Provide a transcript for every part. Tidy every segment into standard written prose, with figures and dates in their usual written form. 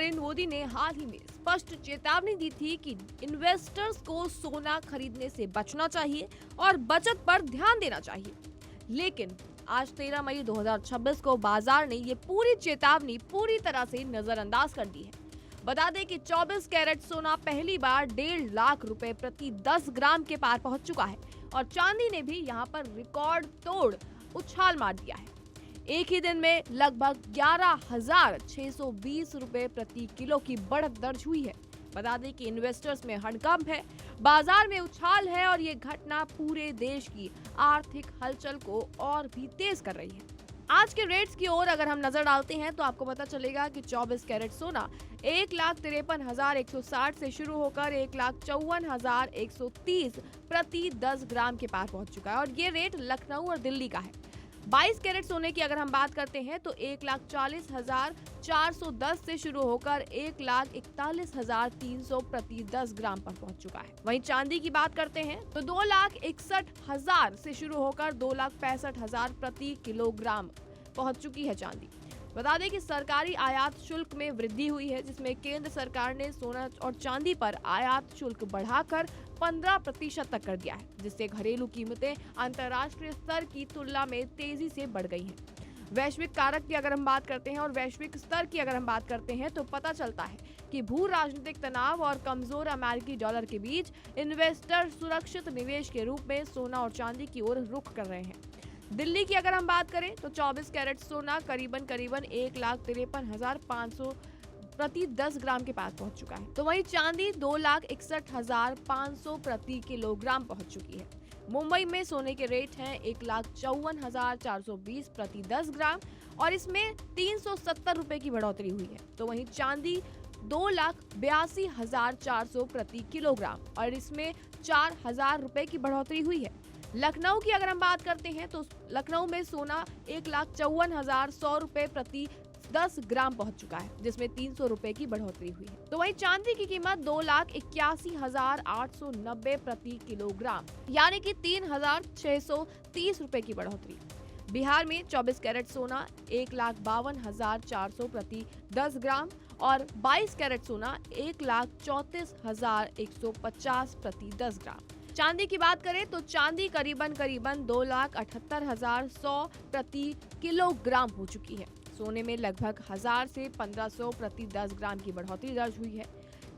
नरेंद्र मोदी ने हाल ही में स्पष्ट चेतावनी दी थी कि इन्वेस्टर्स को सोना खरीदने से बचना चाहिए और बचत पर ध्यान देना चाहिए। लेकिन आज 13 मई 2026 को बाजार ने ये पूरी चेतावनी पूरी तरह से नजरअंदाज कर दी है। बता दें कि 24 कैरेट सोना पहली बार 1.5 लाख रुपए प्रति 10 ग्राम के पार पहुंच चुका है और चांदी ने भी यहां पर रिकॉर्ड तोड़ उछाल मार दिया है। एक ही दिन में लगभग 11,620 रुपए प्रति किलो की बढ़त दर्ज हुई है। बता दें कि इन्वेस्टर्स में हड़कंप है, बाजार में उछाल है और ये घटना पूरे देश की आर्थिक हलचल को और भी तेज कर रही है। आज के रेट्स की ओर अगर हम नजर डालते हैं तो आपको पता चलेगा कि 24 कैरेट सोना 1,53,160 से शुरू होकर 1,54,130 प्रति 10 ग्राम के पार पहुंच चुका है और ये रेट लखनऊ और दिल्ली का है। 22 कैरेट सोने की अगर हम बात करते हैं तो 1,40,410 से शुरू होकर 1,41,300 प्रति 10 ग्राम पर पहुंच चुका है। वहीं चांदी की बात करते हैं तो 2,61,000 से शुरू होकर 2,65,000 प्रति किलोग्राम पहुंच चुकी है चांदी। बता दें कि सरकारी आयात शुल्क में वृद्धि हुई है, जिसमें केंद्र सरकार ने सोना और चांदी पर आयात शुल्क बढ़ाकर 15% तक कर दिया है, जिससे घरेलू कीमतें अंतर्राष्ट्रीय स्तर की तुलना में तेजी से बढ़ गई हैं। वैश्विक कारक की अगर हम बात करते हैं और वैश्विक स्तर की अगर हम बात करते हैं तो पता चलता है कि भू राजनीतिक तनाव और कमजोर अमेरिकी डॉलर के बीच इन्वेस्टर सुरक्षित निवेश के रूप में सोना और चांदी की ओर रुख कर रहे हैं। दिल्ली की अगर हम बात करें तो 24 कैरेट सोना करीबन 1,53,500 प्रति 10 ग्राम के पास पहुंच चुका है, तो वहीं चांदी 2,61,500 प्रति किलोग्राम पहुंच चुकी है। मुंबई में सोने के रेट हैं 1,54,420 प्रति 10 ग्राम और इसमें 370 रुपए की बढ़ोतरी हुई है, तो वहीं चांदी 2,82,400 प्रति किलोग्राम और इसमें 4,000 रुपए की बढ़ोतरी हुई है। लखनऊ की अगर हम बात करते हैं तो लखनऊ में सोना 1,54,100 रुपए प्रति 10 ग्राम पहुंच चुका है, जिसमें 300 रुपए की बढ़ोतरी हुई है। तो वहीं चांदी की कीमत 2,81,890 प्रति किलोग्राम यानी कि 3,630 रुपए की बढ़ोतरी। बिहार में 24 कैरेट सोना 1,52,400 प्रति 10 ग्राम और 22 कैरेट सोना 1,34,150 प्रति 10 ग्राम। चांदी की बात करें तो चांदी करीबन 2,78,100 प्रति किलोग्राम हो चुकी है। सोने में लगभग 1,000 से 1,500 प्रति 10 ग्राम की बढ़ोतरी दर्ज हुई है।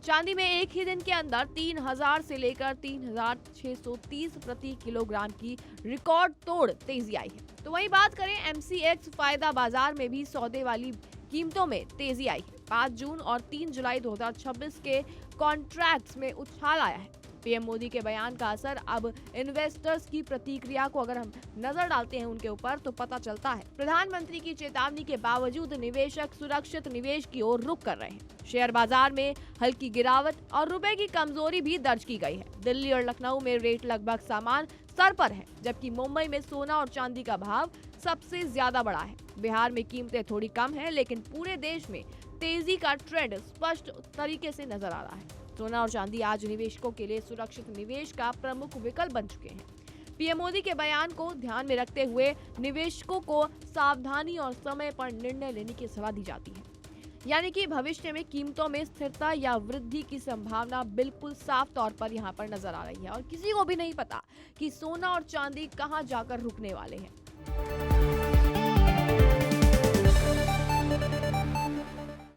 चांदी में एक ही दिन के अंदर 3,000 से लेकर 3,630 प्रति किलोग्राम की रिकॉर्ड तोड़ तेजी आई है। तो वहीं बात करें MCX फायदा बाजार में भी सौदे वाली कीमतों में तेजी आई है। 5 जून और 3 जुलाई 2026 के कॉन्ट्रैक्ट्स में उछाल आया है। पीएम मोदी के बयान का असर अब इन्वेस्टर्स की प्रतिक्रिया को अगर हम नजर डालते हैं उनके ऊपर तो पता चलता है। प्रधानमंत्री की चेतावनी के बावजूद निवेशक सुरक्षित निवेश की ओर रुख कर रहे हैं। शेयर बाजार में हल्की गिरावट और रुपए की कमजोरी भी दर्ज की गई है। दिल्ली और लखनऊ में रेट लगभग समान स्तर पर है, जबकि मुंबई में सोना और चांदी का भाव सबसे ज्यादा बढ़ा है। बिहार में कीमतें थोड़ी कम है, लेकिन पूरे देश में तेजी का ट्रेंड स्पष्ट तरीके से नजर आ रहा है। सोना और चांदी आज निवेशकों के लिए सुरक्षित निवेश का प्रमुख विकल्प बन चुके हैं। पीएम मोदी के बयान को ध्यान में रखते हुए निवेशकों को सावधानी और समय पर निर्णय लेने की सलाह दी जाती है, यानी कि भविष्य में कीमतों में स्थिरता या वृद्धि की संभावना बिल्कुल साफ तौर पर यहाँ पर नजर आ रही है और किसी को भी नहीं पता कि सोना और चांदी कहाँ जाकर रुकने वाले हैं।